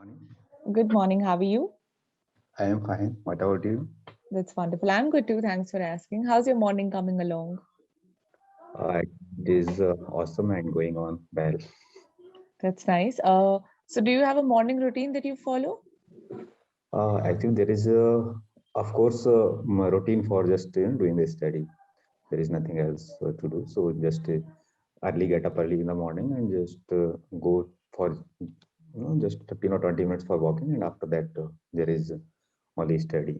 Morning. Good morning. How are you? I am fine. What about you? That's wonderful. I'm good too. Thanks for asking. How's your morning coming along? It is awesome and going on well. That's nice. So do you have a morning routine that you follow? Actually, there is of course, routine for just doing the study. There is nothing else to do. So just early get up early in the morning and just go for just 15 or 20 minutes for walking, and after that there is only study,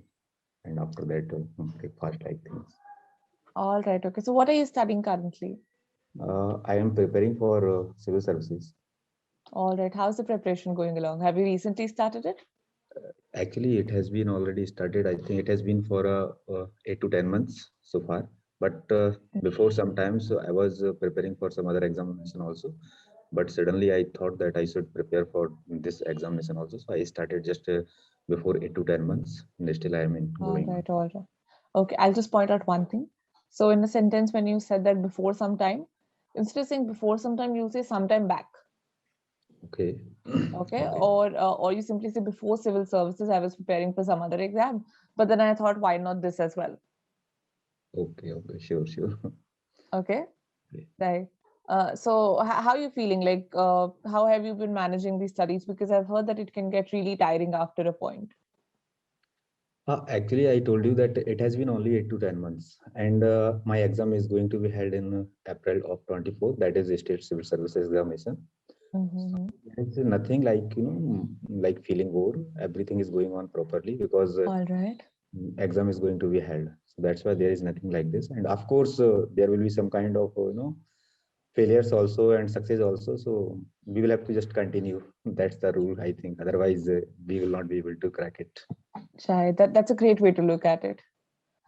and after that breakfast like things. All right. Okay. So what are you studying currently? I am preparing for civil services. All right. How's the preparation going along? Have you recently started it? Actually, it has been already started. I think it has been for 8 to 10 months so far. But before sometimes I was preparing for some other examination also. But suddenly I thought that I should prepare for this examination also. So I started just before 8 to 10 months. And still I am in All going on. right. All right. Okay. I'll just point out one thing. So in a sentence, when you said that before some time, instead of saying before some time, you'll say sometime back. Okay. Okay. Okay. Or you simply say before civil services, I was preparing for some other exam. But then I thought, why not this as well? Okay. Okay. Sure. Sure. Okay. Right. So how are you feeling? Like, how have you been managing these studies? Because I've heard that it can get really tiring after a point. Actually, I told you that it has been only 8 to 10 months, and my exam is going to be held in April of 24. That is the state civil services examination. So Mm-hmm. it's nothing like like feeling bored. Everything is going on properly because All right. exam is going to be held. So that's why there is nothing like this. And of course, there will be some kind of failures also and success also. So we will have to just continue. That's the rule, I think. Otherwise, we will not be able to crack it. Shai, that's a great way to look at it.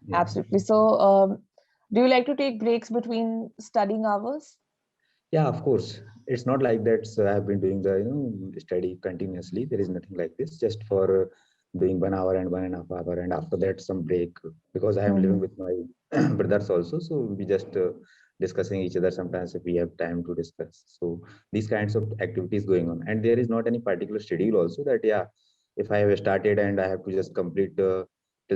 Yeah. Absolutely. So, do you like to take breaks between studying hours? Yeah, of course. It's not like that. So I have been doing the study continuously. There is nothing like this. Just for doing 1 hour and 1.5 hour, and after that some break, because I am living Mm-hmm. with my brothers also. So we just discussing each other sometimes if we have time to discuss. So these kinds of activities going on, and there is not any particular schedule also that if I have started and I have to just complete till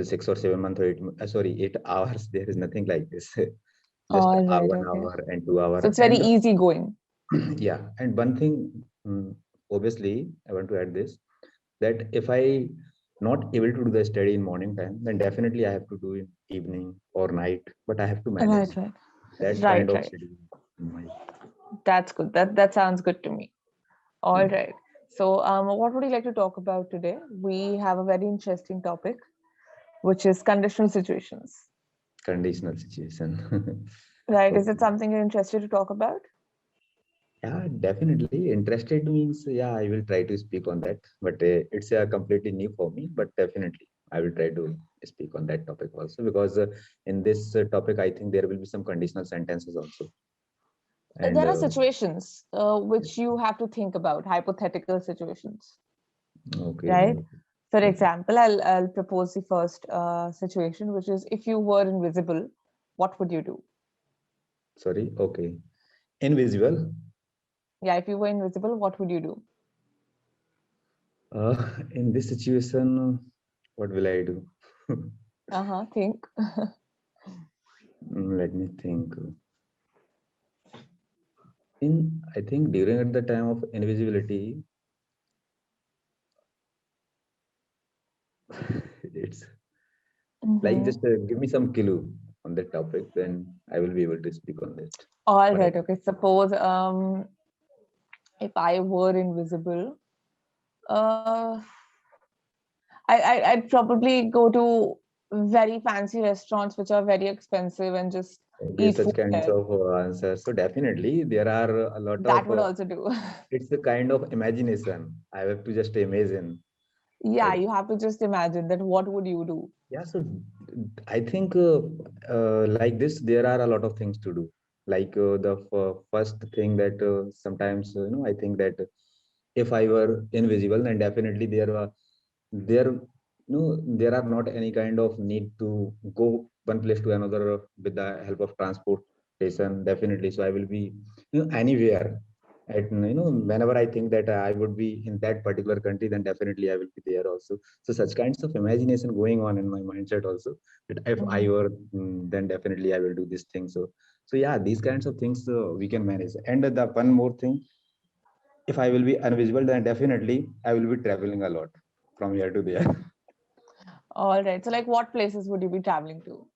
6 or 7 months or 8 hours. There is nothing like this. Just All right. one Okay. hour and two So hour it's very and easy going. yeah, and one thing, obviously, I want to add this, that if I not able to do the study in morning time, then definitely I have to do in evening or night, but I have to manage Right. Right. that kind Right. of Right. schedule in my. That's good. That sounds good to me. All Yeah, right. So, what would you like to talk about today? We have a very interesting topic, which is conditional situations. conditional situation. Right. Is it Okay. something you're interested to talk about? Yeah, definitely. Interested means, yeah, I will try to speak on that, but it's completely new for me, but definitely I will try to speak on that topic also, because in this topic, I think there will be some conditional sentences also. And There are situations which you have to think about, hypothetical situations, okay, right? For okay. example, I'll propose the first situation, which is if you were invisible, what would you do? Sorry, okay. Invisible. Yeah, if you were invisible, what would you do? In this situation, what will I do? Uh-huh, think. Let me think. I think during at the time of invisibility, it's like Mm-hmm. just give me some clue on that topic, then I will be able to speak on that. All What I right, okay. Suppose if I were invisible, uh I'd probably go to very fancy restaurants which are very expensive and just okay, eat such food kinds there. of answers. So definitely there are a lot That of. would also do. It's a kind of imagination. I have to just imagine. Yeah, Like, you have to just imagine that what would you do? yeah, so I think like this, there are a lot of things to do. Like the first thing that sometimes I think that if I were invisible, then definitely there there are not any kind of need to go one place to another with the help of transportation. Definitely, so I will be anywhere. whenever I think that I would be in that particular country, then definitely I will be there also. So such kinds of imagination going on in my mindset also, that if I Mhm. were, then definitely I will do this thing. So yeah, these kinds of things we can manage. And the one more thing, if I will be invisible, then definitely I will be traveling a lot from here to there. All right. So, like, what places would you be traveling to?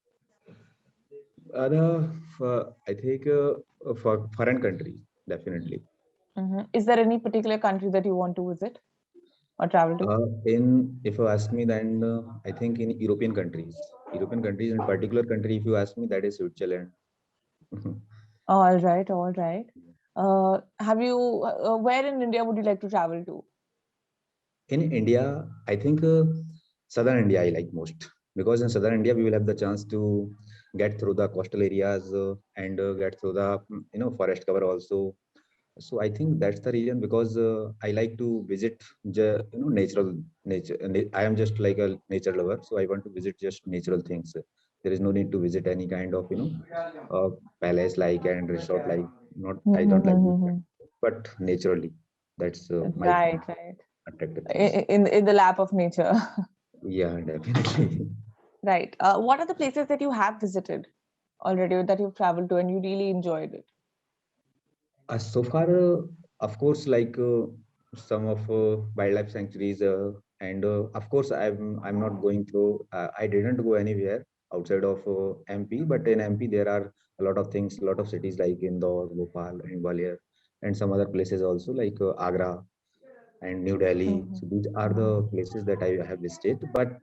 I think for foreign countries, definitely. Is there any particular country that you want to visit or travel to? If you ask me, then I think in European countries, in particular country, if you ask me, that is Switzerland. All right. All right. Have you? Where in India would you like to travel to? In India, I think southern India I like most, because in southern India we will have the chance to get through the coastal areas and get through the forest cover also. So I think that's the reason, because I like to visit natural nature. I am just like a nature lover, so I want to visit just natural things. There is no need to visit any kind of uh, palace like and resort like. Not, I don't like this kind, but naturally. That's my Right. Right. attractive things. In the lap of nature. Yeah, definitely. Right. What are the places that you have visited already that you've traveled to and you really enjoyed it? So far, of course, like some of wildlife sanctuaries, and of course, I'm not going to. I didn't go anywhere outside of MP, but in MP there are a lot of things, a lot of cities like Indore, Bhopal, and Gwalior, and some other places also like Agra and New Delhi. Mhm. So these are the Mhm. places that I have visited. But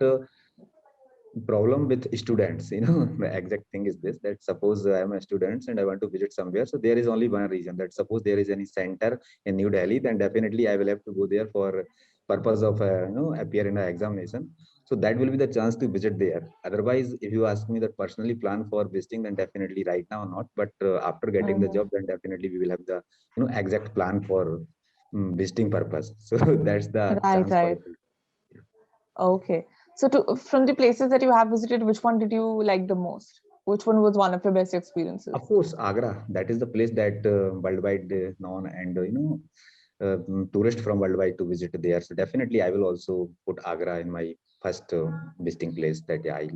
problem with students, the exact thing is this, that suppose I am a student and I want to visit somewhere, so there is only one reason, that suppose there is any center in New Delhi, then definitely I will have to go there for purpose of appear in an examination. So that will be the chance to visit there. Otherwise, if you ask me that personally plan for visiting, then definitely right now not, but after getting the Mhm. job, then definitely we will have the exact plan for visiting purpose. So that's the Right, chance for right. it. Okay. So, from the places that you have visited, which one did you like the most? Which one was one of your best experiences? Of course, Agra. That is the place that worldwide known, and tourists from worldwide to visit there. So definitely, I will also put Agra in my first visiting place that I.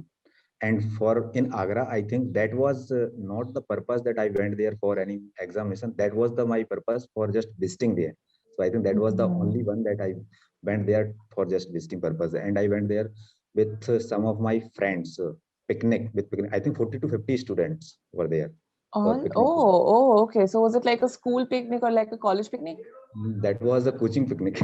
And for in Agra, I think that was not the purpose that I went there for any examination. That was the my purpose for just visiting there. So I think that was the only Mhm. one that I went there for just visiting purpose. And I went there with some of my friends. Picnic with picnic. I think 40 to 50 students were there for All picnic. oh, okay. So was it like a school picnic or like a college picnic? That was a coaching picnic.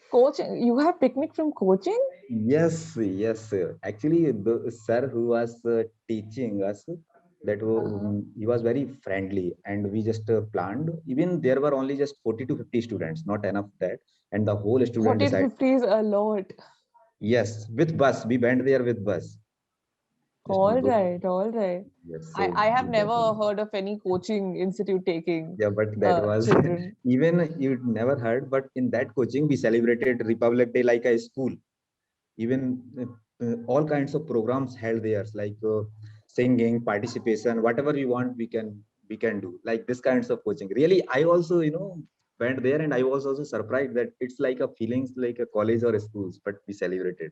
Coaching? You have picnic from coaching? Yes, yes. Actually, the sir who was teaching us, Uh-huh. he was very friendly, and we just planned. Even there were only just 40 to 50 students, not enough that, and the whole student 40 to decided. 50 is a lot. Yes, with bus. We went there with bus. Just All go. right, all right. Yes, so I have that never was. heard of any coaching institute taking Yeah, but that was children. even you never heard. But in that coaching, we celebrated Republic Day like a school. Even all kinds of programs held there, like singing, participation, whatever we want, we can do. Like this kinds of coaching. Really, I also went there, and I was also surprised that it's like a feelings like a college or a schools, but we celebrated.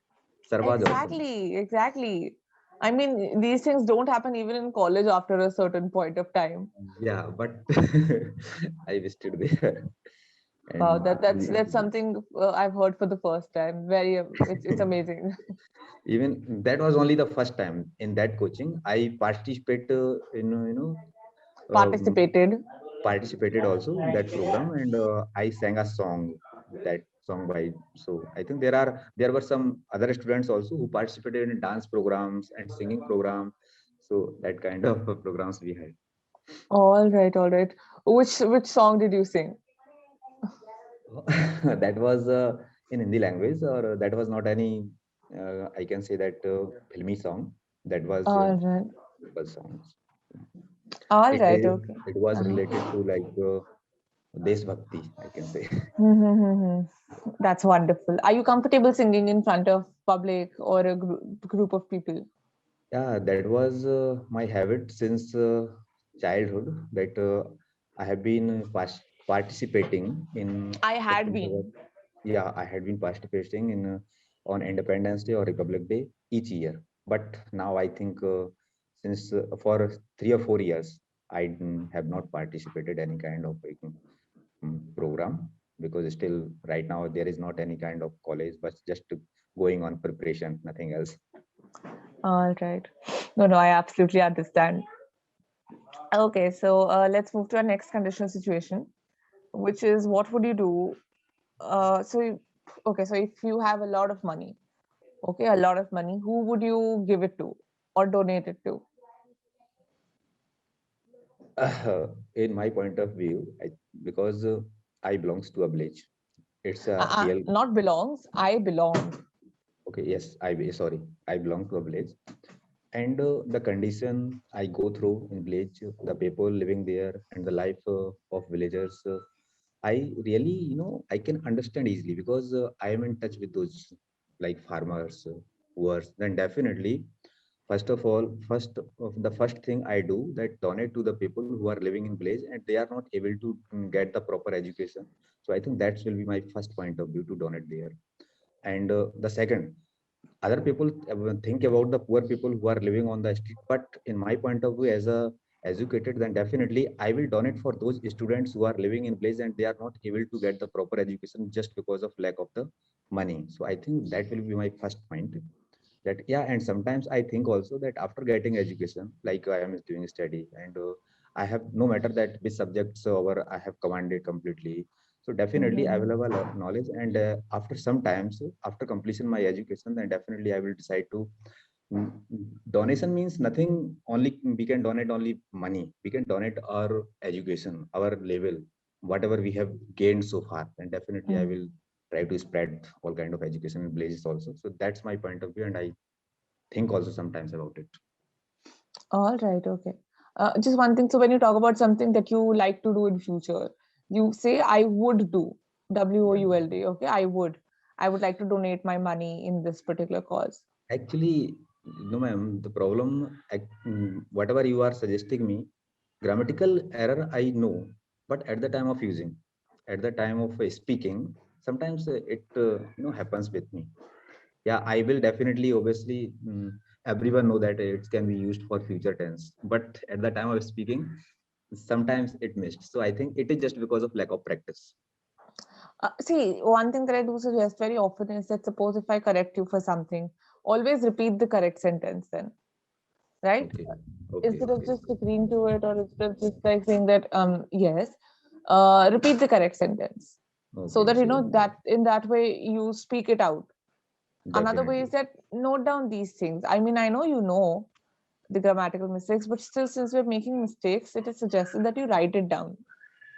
Sir was awesome. Exactly, exactly. I mean, these things don't happen even in college after a certain point of time. Yeah, but I visited there, Wow, and that's something I've heard for the first time. Very, it's amazing. even that was only the first time in that coaching. I participate in Participated. participated also in that program, and I sang a song, that song by. So I think there were some other students also who participated in dance programs and singing program. So that kind of programs we had. All right, all right. Which song did you sing? That was in Hindi language, or that was not any. I can say that filmy song. That was All right, local songs. all It right, is. okay. It was Uh-huh. related to like Desh Bhakti, I can say. That's wonderful. Are you comfortable singing in front of public or a group of people? Yeah, that was my habit since childhood. That I have been participating in I if had we have been. yeah, I had been participating in on Independence Day or Republic Day each year. But now I think since for 3 or 4 years, I have not participated any kind of program because still right now there is not any kind of college, but just going on preparation, nothing else. All right. No, no, I absolutely understand. Okay, so let's move to our next conditional situation, which is what would you do? Okay, so if you have a lot of money, okay, a lot of money, who would you give it to or donate it to? In my point of view, because I belongs to a village. It's a real Not belongs, I belong. okay. Yes, sorry. I belong to a village, and the condition I go through in village, the people living there, and the life of villagers, I really, I can understand easily because I am in touch with those like farmers, workers. Then definitely, the first thing I do that donate to the people who are living in village and they are not able to get the proper education. So I think that will be my first point of view to donate there. And the second, other people think about the poor people who are living on the street, but in my point of view as a educated, then definitely I will donate for those students who are living in place and they are not able to get the proper education just because of lack of the money. So I think that will be my first point. That yeah, and sometimes I think also that after getting education, like I am doing study, and I have no matter that which subjects over I have commanded completely. So definitely I Mhm. will have a knowledge, and after some times, after completion my education, then definitely I will decide to donation means nothing only we can donate only money, we can donate our education, our level, whatever we have gained so far, and definitely I Mm. will try to spread all kind of education in places also. So that's my point of view, and I think also sometimes about it. All right, okay. Just one thing. So when you talk about something that you like to do in future, you say I would do Yeah. WOULD. Okay, I would. I would like to donate my money in this particular cause. Actually, no, ma'am, the problem, whatever you are suggesting me, grammatical error I know, but at the time of using, at the time of speaking, sometimes it happens with me. Yeah, I will definitely, obviously, everyone know that it can be used for future tense, but at the time of speaking, sometimes it missed. So I think it is just because of lack of practice. See, one thing that I do suggest very often is that suppose if I correct you for something, always repeat the correct sentence then, right? Okay, okay, Instead of okay, just agreeing to it or instead of just like saying that yes, repeat the correct sentence so okay, that you sure, know that in that way you speak it out. Another way is definitely. that note down these things. I mean, I know you know the grammatical mistakes, but still, since we're making mistakes, it is suggested that you write it down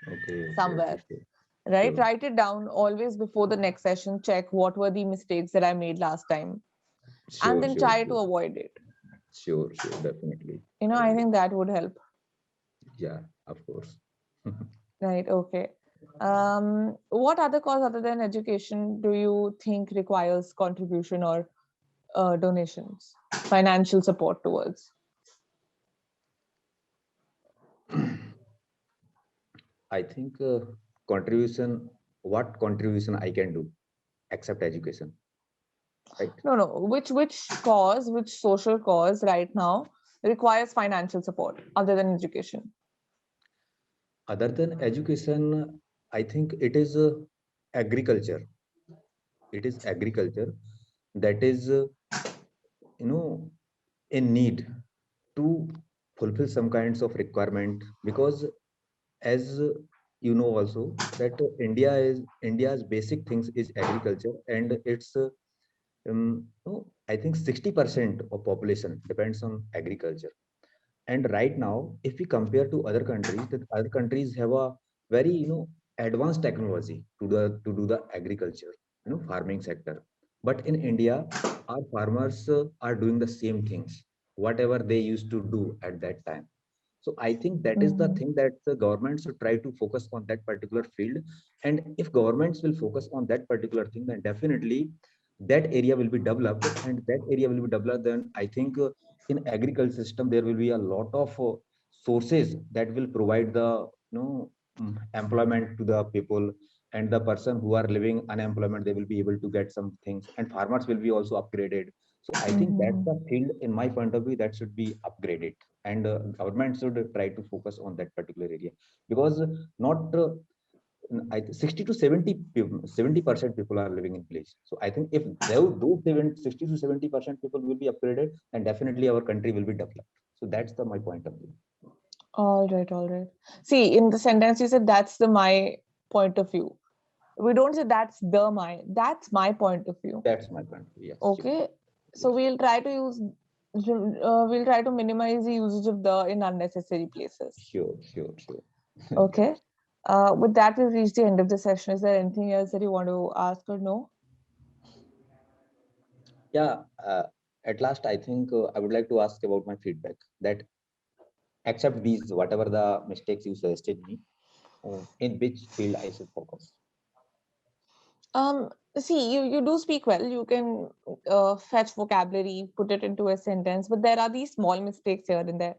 Okay, okay, okay, somewhere, sure, right? sure, Write it down always before the next session. Check what were the mistakes that I made last time and sure, then sure, try to sure, avoid it. sure, sure, definitely. I I will do. think that would help. Yeah, of course. Right. Okay. What other cause other than education do you think requires contribution or donations, financial support towards? I think what contribution I can do, except education, right? No, no. Which cause, which social cause right now requires financial support other than education? Other than education, I think it is agriculture. It is agriculture that is, in need to fulfill some kinds of requirement, because as also that India's basic things is agriculture, and it's no, I think 60% of population depends on agriculture. And right now, if we compare to other countries, that other countries have a very advanced technology to do the agriculture, farming sector. But in India, our farmers are doing the same things, whatever they used to do at that time. So I think that is the Mhm. thing that the government should try to focus on that particular field. And if governments will focus on that particular thing, then definitely that area will be developed. And that area will be developed, then I think in agriculture system there will be a lot of sources that will provide the employment to the people, and the person who are living unemployment, they will be able to get some things, and farmers will be also upgraded. So I think that's Mm-hmm. the field, in my point of view, that should be upgraded, and government should try to focus on that particular area, because not 60 to 70% people are living in village. So I think if those 60 to 70% people will be upgraded, then definitely our country will be developed. So that's the my point of view. All right, all right. See, in the sentence you said that's the my point of view. We don't say that's my point of view. That's my point of view. Yes, sure. Okay. So Yes, we'll try to minimize the usage of the in unnecessary places. sure, sure, sure. Okay. Yes. With that, we've reached the end of the session. Is there anything else that you want to ask or no? Yeah. At last, I think I would like to ask about my feedback. That except these, whatever the mistakes you suggested me, in which field I should focus. Um, See, you do speak well. You can fetch vocabulary, put it into a sentence, but there are these small mistakes here and there,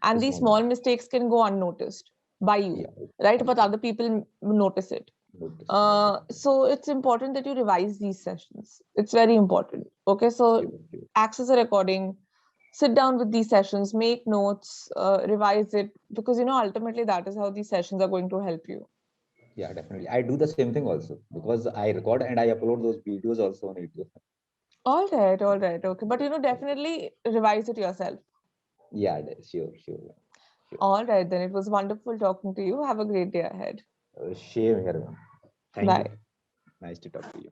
and It's these small. small mistakes can go unnoticed by you, Yeah. right? But Okay. other people notice it. Notice. Okay. So it's important that you revise these sessions. It's very important. Okay, so Sure, sure. access a recording, sit down with these sessions, make notes, revise it, because ultimately that is how these sessions are going to help you. Yeah, definitely. I do the same thing also, because I record and I upload those videos also on YouTube. All right, okay. But definitely revise it yourself. Yeah, sure, sure, sure. All right, then it was wonderful talking to you. Have a great day ahead. Shame here. Thank you. Bye. Nice to talk to you.